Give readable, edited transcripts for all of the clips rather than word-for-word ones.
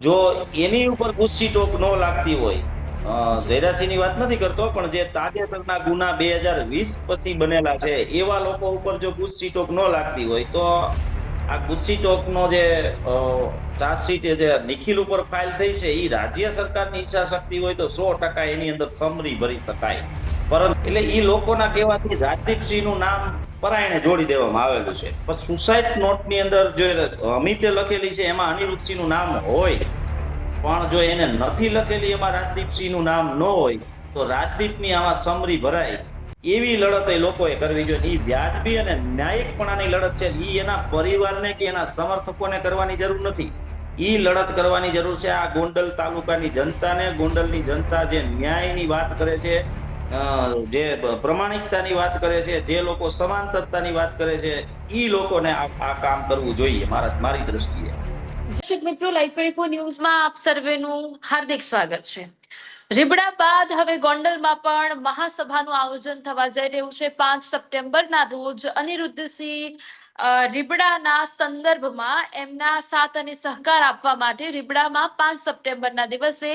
જો એની ઉપર ગુસ્સી ટોક ન લાગતી હોય, જયરાસિંહની વાત નથી કરતો, પણ જે તાજેતરના ગુના 2020 પછી બનેલા છે એવા લોકો ઉપર જો ગુસ્સી ટોક ન લાગતી હોય તો આ ગુસ્સી ટોકનો જે ચાર્જશીટ જે નિખિલ ઉપર ફાઇલ થઈ છે એ રાજ્ય સરકારની ઈચ્છા શક્તિ હોય તો 100% એની અંદર સમરી ભરી શકાય. પરંતુ એટલે એ લોકોના કહેવાથી રાજદીપસિંહનું નામ પરાયણે જોડી દેવામાં આવેલું છે. પણ સુસાઇડ નોટની અંદર જો અમિતે લખેલી છે એમાં અનિરુદ્ધસિંહનું નામ હોય, પણ જો એને નથી લખેલી એમાં રાજદીપસિંહનું નામ ન હોય તો રાજદીપની આમાં સમરી ભરાય એવી લડત એ લોકોએ કરવી જોઈએ. એ વ્યાજબી અને ન્યાયિકપણાની લડત છે. એ એના પરિવારને કે એના સમર્થકોને કરવાની જરૂર નથી. એ લડત કરવાની જરૂર છે આ ગોંડલ તાલુકાની જનતાને. ગોંડલની જનતા જે ન્યાયની વાત કરે છે, જે પ્રમાણિકતાની વાત કરે છે, જે લોકો સમાંતરતાની વાત કરે છે, એ લોકોને આ કામ કરવું જોઈએ મારી દ્રષ્ટિએ. દર્શક મિત્રો, લાઈવ 24 ન્યૂઝમાં આપ સર્વેનું હાર્દિક સ્વાગત છે. રીબડા બાદ હવે ગોંડલમાં પણ મહાસભાનું આયોજન થવા જઈ રહ્યું છે. 5 સપ્ટેમ્બરના રોજ અનિરુદ્ધસિંહ રીબડાના સંદર્ભમાં એમના સાથ અને સહકાર આપવા માટે રીબડામાં 5 સપ્ટેમ્બરના દિવસે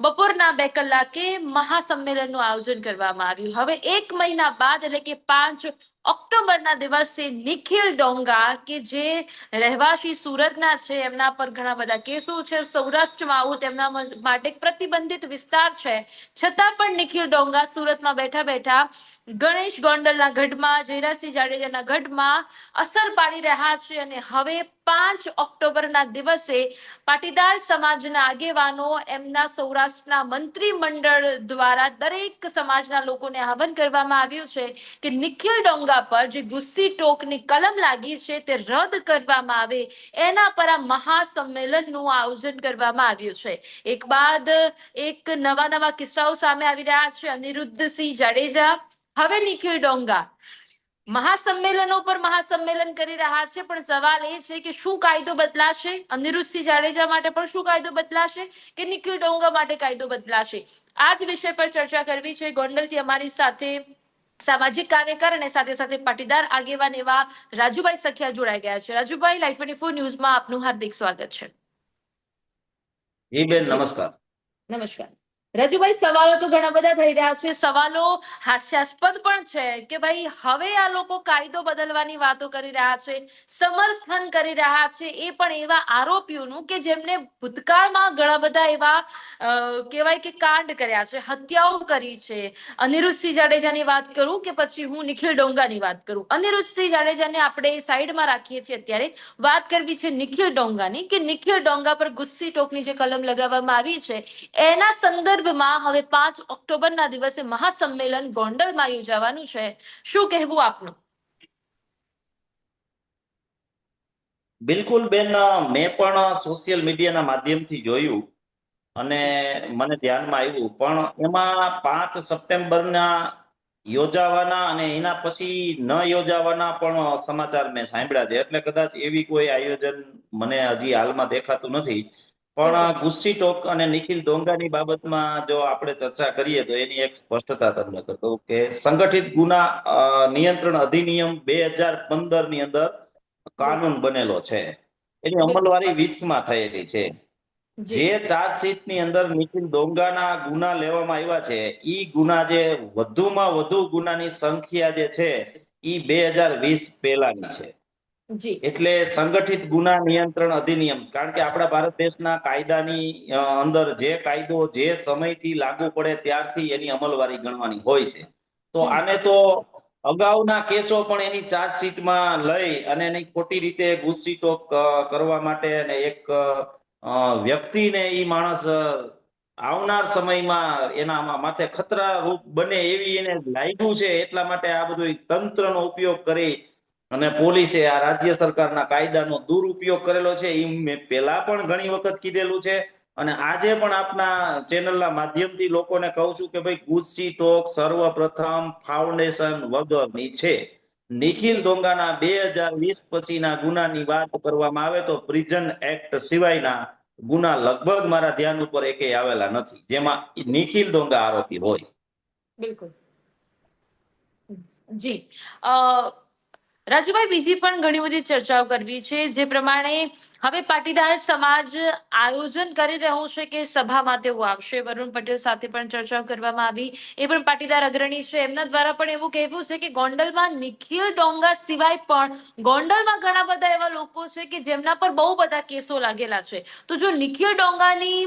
બપોરના 2 કલાકે મહાસંમેલનનું આયોજન કરવામાં આવ્યું. હવે 1 મહિના બાદ એટલે કે 5 ઓક્ટોબરના દિવસે નિખિલ ડોંગા કે જે રહેવાસી સુરતના છે, એમના પર ઘણા બધા કેસો છે, સૌરાષ્ટ્રમાં આવું તેમના માટે પ્રતિબંધિત વિસ્તાર છે, છતાં પણ નિખિલ ડોંગા સુરતમાં બેઠા બેઠા ગણેશ ગોંડલના ગઢમાં, જયરાસિંહ જાડેજાના ગઢમાં અસર પાડી રહ્યા છે. અને હવે 5 ઓક્ટોબરના દિવસે પાટીદાર સમાજના આગેવાનો એમના સૌરાષ્ટ્રના મંત્રીમંડળ દ્વારા દરેક સમાજના લોકોને આહવાન કરવામાં આવ્યું છે કે નિખિલ ડોંગા પર જે ગુસ્સી ટોકની કલમ લાગી છે તે રદ કરવામાં આવે. એના પર આ મહાસંમેલનનું આયોજન કરવામાં આવ્યું છે. એક બાદ એક નવા કિસ્સાઓ સામે આવી રહ્યા છે. અનિરુદ્ધસિંહ જાડેજા, હવે નિખિલ ડોંગા મહાસંમેલનો પર મહાસંમેલન કરી રહ્યા છે. પણ સવાલ એ છે કે શું કાયદો બદલાશે? અનિરુદ્ધસિંહ જાડેજા માટે પણ શું કાયદો બદલાશે કે નિખિલ ડોંગા માટે કાયદો બદલાશે? આ જ વિષય પર ચર્ચા કરવી છે. ગોંડલથી અમારી સાથે સામાજિક કાર્યકર અને સાથે સાથે પાટીદાર આગેવાન એવા રાજુભાઈ સખિયા જોડાઈ ગયા છે. રાજુભાઈ, લાઈવ 24 ન્યૂઝમાં આપનું હાર્દિક સ્વાગત છે. જી બેન, નમસ્કાર. નમસ્કાર રાજુભાઈ. સવાલો તો ઘણા બધા થઈ રહ્યા છે. સવાલો હાસ્યાસ્પદ પણ છે કે ભાઈ હવે આ લોકો કાયદો બદલવાની વાતો કરી રહ્યા છે, સમર્થન કરી રહ્યા છે, એ પણ એવા આરોપીઓનું કે જેમને ભૂતકાળમાં ઘણા બધા એવા કહેવાય કે કાંડ કર્યા છે, હત્યાઓ કરી છે. અનિરુદ્ધસિંહ જાડેજાની વાત કરું કે પછી હું નિખિલ ડોંગાની વાત કરું. અનિરુદ્ધસિંહ જાડેજાને આપણે સાઈડમાં રાખીએ છીએ. અત્યારે વાત કરવી છે નિખિલ ડોંગાની કે નિખિલ ડોંગા પર ગુસ્સી ટોકની જે કલમ લગાવવામાં આવી છે એના સંદર્ભમાં હવે 5 ઓક્ટોબરના દિવસે મહાસંમેલન ગોંડલમાં યોજાવાનું છે. શું કહેવું આપનું? બિલકુલ બેન, મેં પણ સોશિયલ મીડિયાના માધ્યમથી જોયું અને મને ધ્યાનમાં આવ્યું. પણ એમાં 5 સપ્ટેમ્બરના યોજાવાના અને એના પછી ન યોજાવાના પણ સમાચાર મેં સાંભળ્યા છે. એટલે કદાચ એવી કોઈ આયોજન મને હજી હાલમાં દેખાતું નથી. પણ ગુસ્સી ટોક અને નિખિલ ડોંગાની બાબતમાં જો આપણે ચર્ચા કરીએ તો એની એક સ્પષ્ટતા તમને કરતો કે સંગઠિત ગુના નિયંત્રણ અધિનિયમ 2015 ની અંદર કાનૂન બનેલો છે. એની અમલવારી 20માં થયેલી છે. જે ચાર્જશીટ ની અંદર નિખિલ ડોંગાના ગુના લેવામાં આવ્યા છે, ઈ ગુના જે વધુમાં વધુ ગુનાની સંખ્યા જે છે ઈ 2020 પહેલાની છે. એટલે સંગઠિત ગુના નિયંત્રણ અધિનિયમ, કારણ કે આપણા ભારત દેશના કાયદાની અંદર જે કાયદો જે સમયથી લાગુ પડે ત્યારથી એની અમલવારી ગણવાની હોય છે. તો આને તો અગાઉના કેસો પણ એની ચાર્જશીટમાં લઈ અને એની ખોટી રીતે ગુસ્સી ટોક કરવા માટે અને એક વ્યક્તિને ઈ માણસ આવનાર સમયમાં એના માથે ખતરા રૂપ બને એવી એને લાગ્યું છે. એટલા માટે આ બધું તંત્રનો ઉપયોગ કરી અને પોલીસે આ રાજ્ય સરકારના કાયદાનો દુરુપયોગ કરેલો છે. એ મેં પહેલા પણ ઘણી વખત કીધેલું છે અને આજે પણ આપના ચેનલના માધ્યમથી લોકોને કહું છું કે ભાઈ ગુસ્સી ટોક સર્વપ્રથમ ફાઉન્ડેશન વગરની છે. નિખિલ ડોંગાના 2020 પછીના ગુનાની વાત કરવામાં આવે તો પ્રિઝન એક્ટ સિવાયના ગુના લગભગ મારા ધ્યાન ઉપર એકેય આવેલા નથી જેમાં નિખિલ ડોંગા આરોપી હોય. બિલકુલ જી રાજુભાઈ, બીજી પણ ઘણી બધી ચર્ચાઓ કરવી છે. જે પ્રમાણે હવે પાટીદાર સમાજ આયોજન કરી રહ્યું છે કે સભામાં તેઓ આવશે. વરુણ પટેલ સાથે પણ ચર્ચા કરવામાં આવી. એ પણ પાટીદાર અગ્રણી છે. એમના દ્વારા પણ એવું કહેવું છે કે ગોંડલમાં નિખિલ ડોંગા સિવાય પણ ગોંડલમાં ઘણા બધા એવા લોકો છે કે જેમના પર બહુ બધા કેસો લાગેલા છે. તો જો નિખિલ ડોંગાની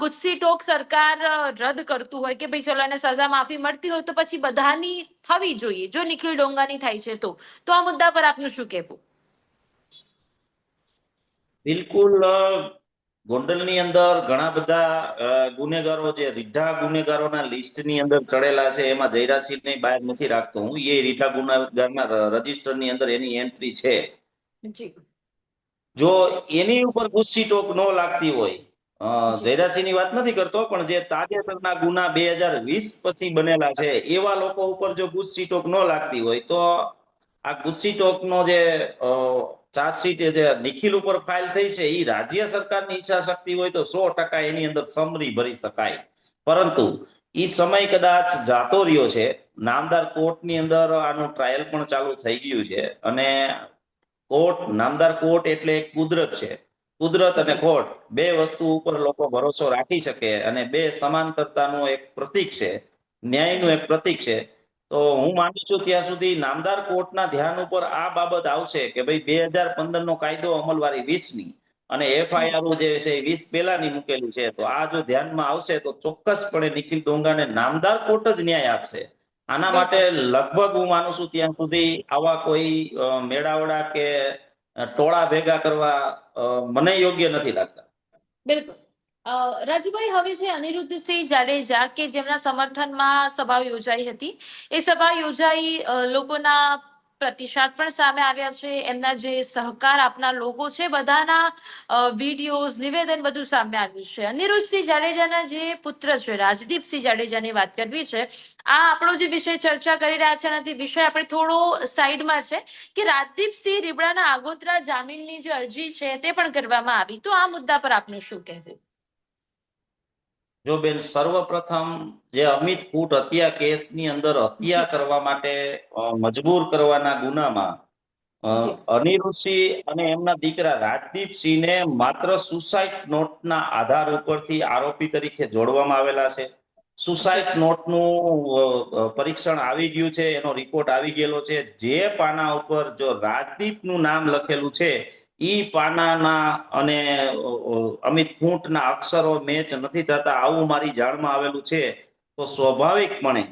ગુસ્સી ટોક સરકાર રદ કરતું હોય કે ભાઈ ચલો એને સજા માફી મળતી હોય તો પછી બધાની થવી જોઈએ. જો નિખિલ ડોંગાની થાય છે તો આ મુદ્દા પર આપનું શું કહેવું? બિલકુલ ગોંડલની અંદર ઘણા બધા ગુનેગારો જે રીઢા ગુનેગારોના લિસ્ટની અંદર ચડેલા છે એમાં જયરાજસિંહને બહાર નથી રાખતો હું. એ રીઢા ગુનેગારના રજિસ્ટરની અંદર એની એન્ટ્રી છે. જી જો એની ઉપર ગુસ્સી ટોક ન લાગતી હોય, જી જયરાજસિંહની વાત નથી કરતો, પણ જે તાજેતરના ગુના 2020 પછી બનેલા છે એવા લોકો ઉપર જો ગુસ્સી ટોક ન લાગતી હોય તો આ ગુસ્સી ટોકનો જે ચાર્જશીટ જે નિખિલ ઉપર ફાઇલ થઈ છે એ રાજ્ય સરકારની ઈચ્છા શક્તિ હોય તો 100% એની અંદર સમરી ભરી શકાય. પરંતુ એ સમય કદાચ જાતો રહ્યો છે. નામદાર કોર્ટની અંદર આનું ટ્રાયલ પણ ચાલુ થઈ ગયું છે અને નામદાર કોર્ટ એટલે એક કુદરત છે. કુદરત અને કોર્ટ બે વસ્તુ ઉપર લોકો ભરોસો રાખી શકે અને બે સમાંતરતાનું એક પ્રતીક છે, ન્યાયનું એક પ્રતીક છે. તો હું માનું છું ત્યાં સુધી નામદાર કોર્ટના ધ્યાન ઉપર આ બાબત આવશે કે ભાઈ 2015 નો કાયદો અમલવારી 20ની અને એફઆઈઆર જે છે 20 પહેલાની મૂકેલી છે. તો આ જો ધ્યાનમાં આવશે તો ચોક્કસપણે નિખિલ ડોંગાને નામદાર કોર્ટ જ ન્યાય આપશે. આના માટે લગભગ હું માનું છું ત્યાં સુધી આવા કોઈ મેળાવડા કે ટોળા ભેગા કરવા મને યોગ્ય નથી લાગતા. બિલકુલ. રાજુભાઈ, હવે છે અનિરુદ્ધસિંહ જાડેજા કે જેમના સમર્થનમાં સભા યોજાઈ હતી. એ સભા યોજાઈ, લોકોના પ્રતિસાદ પણ સામે આવ્યા છે. એમના જે સહકાર આપનાર લોકો છે બધાના વિડીયોઝ, નિવેદન બધું સામે આવ્યું છે. અનિરુદ્ધસિંહ જાડેજાના જે પુત્ર છે રાજદીપસિંહ જાડેજાની વાત કરવી છે. આ આપણો જે વિષય ચર્ચા કરી રહ્યા છે એનાથી વિષય આપણે થોડો સાઈડમાં છે કે રાજદીપસિંહ રીબડાના આગોતરા જામીનની જે અરજી છે તે પણ કરવામાં આવી. તો આ મુદ્દા પર આપનું શું કહેવું? જો બેન, સર્વપ્રથમ જે અમિત કૂટ હત્યા કેસની અંદર હત્યા કરવા માટે મજબૂર કરવાના ગુનામાં અનિરુદ્ધસિંહ અને એમના દીકરા રાજદીપસિંહને માત્ર સુસાઇડ નોટના આધાર ઉપરથી આરોપી તરીકે જોડવામાં આવેલા છે. સુસાઇડ નોટનું પરીક્ષણ આવી ગયું છે, એનો રિપોર્ટ આવી ગયેલો છે. જે પાના ઉપર જો રાજદીપનું નામ લખેલું છે ઈ પાનાના અને અમિત કૂંટના અક્ષરો મેચ નથી થતા આવું મારી જાણમાં આવેલું છે. તો સ્વાભાવિકપણે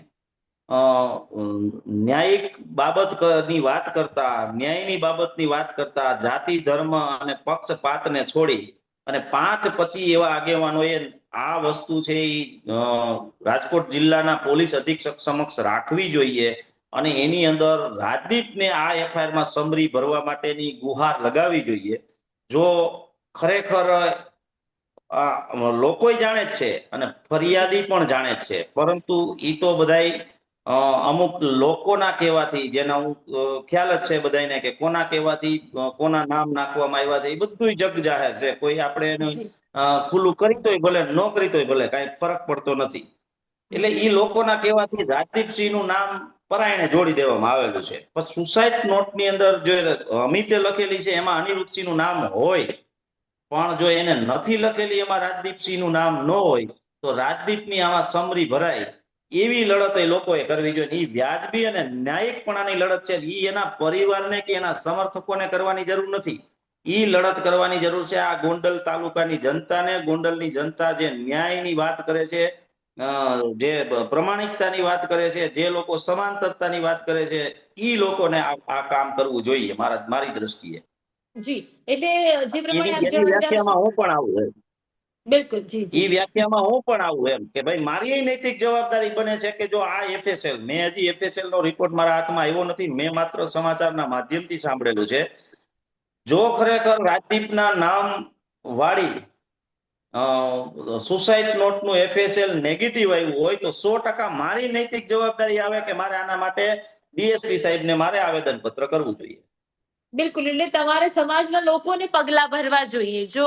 ન્યાયિક બાબતની વાત કરતા, ન્યાયની બાબતની વાત કરતા જાતિ, ધર્મ અને પક્ષપાતને છોડી અને 5-25 એવા આગેવાનોએ આ વસ્તુ છે એ રાજકોટ જિલ્લાના પોલીસ અધિક્ષક સમક્ષ રાખવી જોઈએ અને એની અંદર રાજદીપને આ એફઆઈઆરમાં સમરી ભરવા માટેની ગુહાર લગાવવી જોઈએ. જો ખરેખર લોકો જાણે જ છે અને ફરિયાદી પણ જાણે જ છે, પરંતુ એ તો બધાય અમુક લોકોના કહેવાથી, જેના હું ખ્યાલ જ છે બધાને કે કોના કહેવાથી કોના નામ નાખવામાં આવ્યા છે, એ બધું જગ જાહેર છે. કોઈ આપણે એને ખુલ્લું કરી તોય ભલે, ન કરી તોય ભલે, કાંઈ ફરક પડતો નથી. એટલે એ લોકોના કહેવાથી રાજદીપસિંહ નું નામ પરાયણે જોડી દેવામાં આવેલું છે. પણ સુસાઇડ નોટની અંદર જો અમિતે લખેલી છે એમાં અનિરુદ્ધસિંહ નું નામ હોય, પણ જો એને નથી લખેલી, એમાં રાજદીપસિંહ નું નામ ન હોય, તો રાજદીપની આમાં સમરી ભરાય એવી લડત એ લોકોએ કરવી જોઈએ. એ વ્યાજબી અને ન્યાયિકપણાની લડત છે. એ એના પરિવારને કે એના સમર્થકોને કરવાની જરૂર નથી. એ લડત કરવાની જરૂર છે આ ગોંડલ તાલુકાની જનતાને. ગોંડલની જનતા જે ન્યાયની વાત કરે છે, જે પ્રમાણિકતાની વાત કરે છે, જે લોકો સમાંતરતાની વાત કરે છે, એ લોકોને આ કામ કરવું જોઈએ મારી દ્રષ્ટિએ. જી, એટલે જે પ્રમાણે એની આપ એની જણાવી રહ્યા છો, વ્યાખ્યામાં હું પણ આવું. બિલકુલ. જી એ જી વ્યાખ્યામાં હું પણ આવું એમ કે ભાઈ મારી નૈતિક જવાબદારી બને છે કે જો આ એફએસએલ, મેં હજી એફએસએલ નો રિપોર્ટ મારા હાથમાં આવ્યો નથી, મેં માત્ર સમાચારના માધ્યમથી સાંભળેલું છે. જો ખરેખર રાજદીપના નામ વાળી સુસાઇડ નોટનું એફએસએલ નેગેટિવ આવ્યું હોય તો 100% મારી નૈતિક જવાબદારી આવે કે મારે આના માટે ડીએસપી સાહેબને મારે આવેદન પત્ર કરવું જોઈએ. બિલકુલ. એટલે તમારે સમાજના લોકોને પગલા ભરવા જોઈએ જો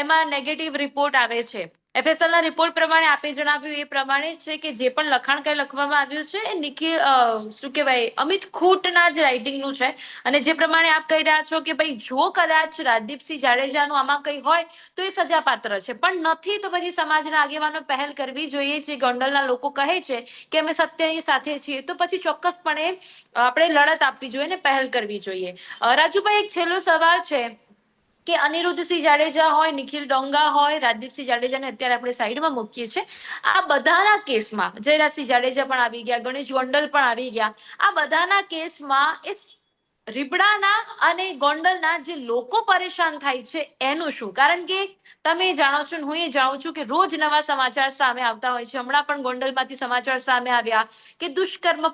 એમાં નેગેટિવ રિપોર્ટ આવે છે FSL ના રિપોર્ટ પ્રમાણે આપે જણાવ્યું એ પ્રમાણે છે કે જે પણ લખાણ કઈ લખવામાં આવ્યું છે એ નિખિલ શું કહેવાય અમિત ખૂટના જ રાઇટિંગનું છે. અને જે પ્રમાણે આપ કહી રહ્યા છો કે ભાઈ જો કદાચ રાજદીપસિંહ જાડેજાનું આમાં કઈ હોય તો એ સજાપાત્ર છે, પણ નથી તો પછી સમાજના આગેવાનો પહેલ કરવી જોઈએ. જે ગોંડલના લોકો કહે છે કે અમે સત્યની સાથે છીએ, તો પછી ચોક્કસપણે આપણે લડત આપવી જોઈએ ને પહેલ કરવી જોઈએ. રાજુભાઈ, એક છેલ્લો સવાલ છે કે અનિરુદ્ધસિંહ જાડેજા હોય, નિખિલ ડોંગા હોય, રાજદીપસિંહ જાડેજાને અત્યારે આપણે સાઈડમાં મૂકીએ છીએ, આ બધાના કેસમાં જયરાજસિંહ જાડેજા પણ આવી ગયા, ગણેશ ગોંડલ પણ આવી ગયા, આ બધાના કેસમાં એ રીબડાના અને ગોંડલના જે લોકો પરેશાન થાય છે એનું શું? કારણ કે તમે જાણો છો, હું એ જાણું છું કે રોજ નવા સમાચાર સામે આવતા હોય છે. હમણાં પણ ગોંડલમાંથી સમાચાર સામે આવ્યા કે દુષ્કર્મ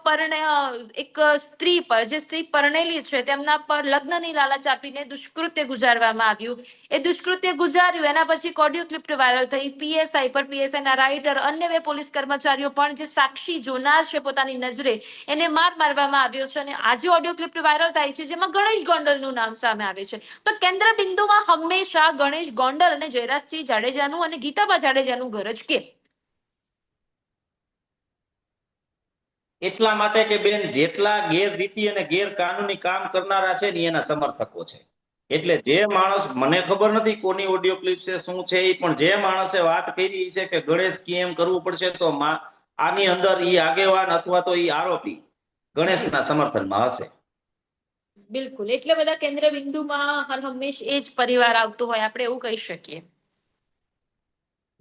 એક સ્ત્રી પર, જે સ્ત્રી પરણેલી છે, તેમના પર લગ્નની લાલચ આપીને દુષ્કૃત્ય ગુજારવામાં આવ્યું. એ દુષ્કૃત્ય ગુજાર્યું એના પછી ઓડિયો ક્લિપ વાયરલ થઈ. પીએસઆઈ પર, પીએસઆઈ ના રાઇટર, અન્ય બે પોલીસ કર્મચારીઓ પણ જે સાક્ષી જોનાર છે પોતાની નજરે, એને મારવામાં આવ્યો છે. અને આજે ઓડિયો ક્લિપ વાયરલ થાય છે જેમાં ગણેશ ગોંડલનું નામ સામે આવે છે. તો કેન્દ્ર બિંદુમાં હંમેશા ગણેશ ગોંડલ અને જયરાજસિંહ જાડેજાનું અને ગીતાબા જાડેજાનું ઘર જ કેમ? એટલા માટે કે બેન, જેટલા ગેરરીતિ અને ગેરકાનૂની કામ કરનારા છે ને એના સમર્થકો છે. એટલે જે માણસ, મને ખબર નથી કોની ઓડિયો ક્લિપ છે, શું છે એ, પણ જે માણસે વાત કરી છે કે ગણેશ કેમ કરવું પડશે, તો આની અંદર ઈ આગેવાન અથવા તો ઈ આરોપી ગણેશના સમર્થનમાં હશે. બિલકુલ, એટલે બધા કેન્દ્ર બિંદુમાં હર હંમેશ એ જ પરિવાર આવતો હોય, આપણે એવું કહી શકીએ.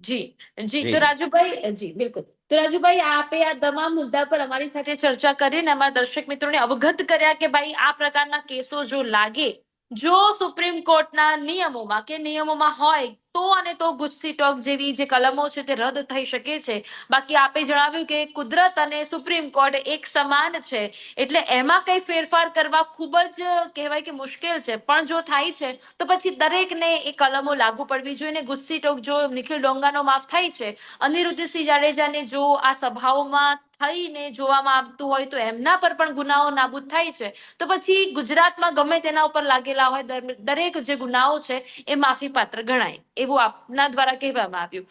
જી જી. તો જી રાજુભાઈ, જી બિલકુલ. તો રાજુભાઈ, આપે આ તમામ મુદ્દા પર અમારી સાથે ચર્ચા કરીને અમારા દર્શક મિત્રોને અવગત કર્યા કે ભાઈ આ પ્રકારના કેસો જો લાગે, જો સુપ્રીમ કોર્ટના નિયમોમાં હોય તો, અને તો ગુસ્સી ટોક જેવી જે કલમો છે તે રદ થઈ શકે છે. બાકી આપે જણાવ્યું કે કુદરત અને સુપ્રીમ કોર્ટ એક સમાન છે, એટલે એમાં કઈ ફેરફાર કરવા ખૂબ જ કહેવાય કે મુશ્કેલ છે. પણ જો થાય છે તો પછી દરેકને એ કલમો લાગુ પડવી જોઈએ. ને ગુસ્સી ટોક જો નિખિલ ડોંગાનો માફ થાય છે, અનિરુદ્ધસિંહ જાડેજાને જો આ સભાઓમાં થઈને જોવામાં આવતું હોય તો એમના પર પણ ગુનાઓ નાબૂદ થાય છે, તો પછી ગુજરાતમાં ગમે તેના ઉપર લાગેલા હોય દરેક જે ગુનાઓ છે એ માફી પાત્ર ગણાય, એવું આપના દ્વારા કહેવામાં આવ્યું.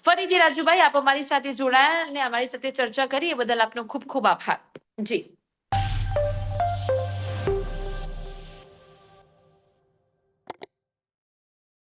ફરીથી રાજુભાઈ, આપ અમારી સાથે જોડાયા અને અમારી સાથે ચર્ચા કરી એ બદલ આપનો ખૂબ ખૂબ આભાર. જી.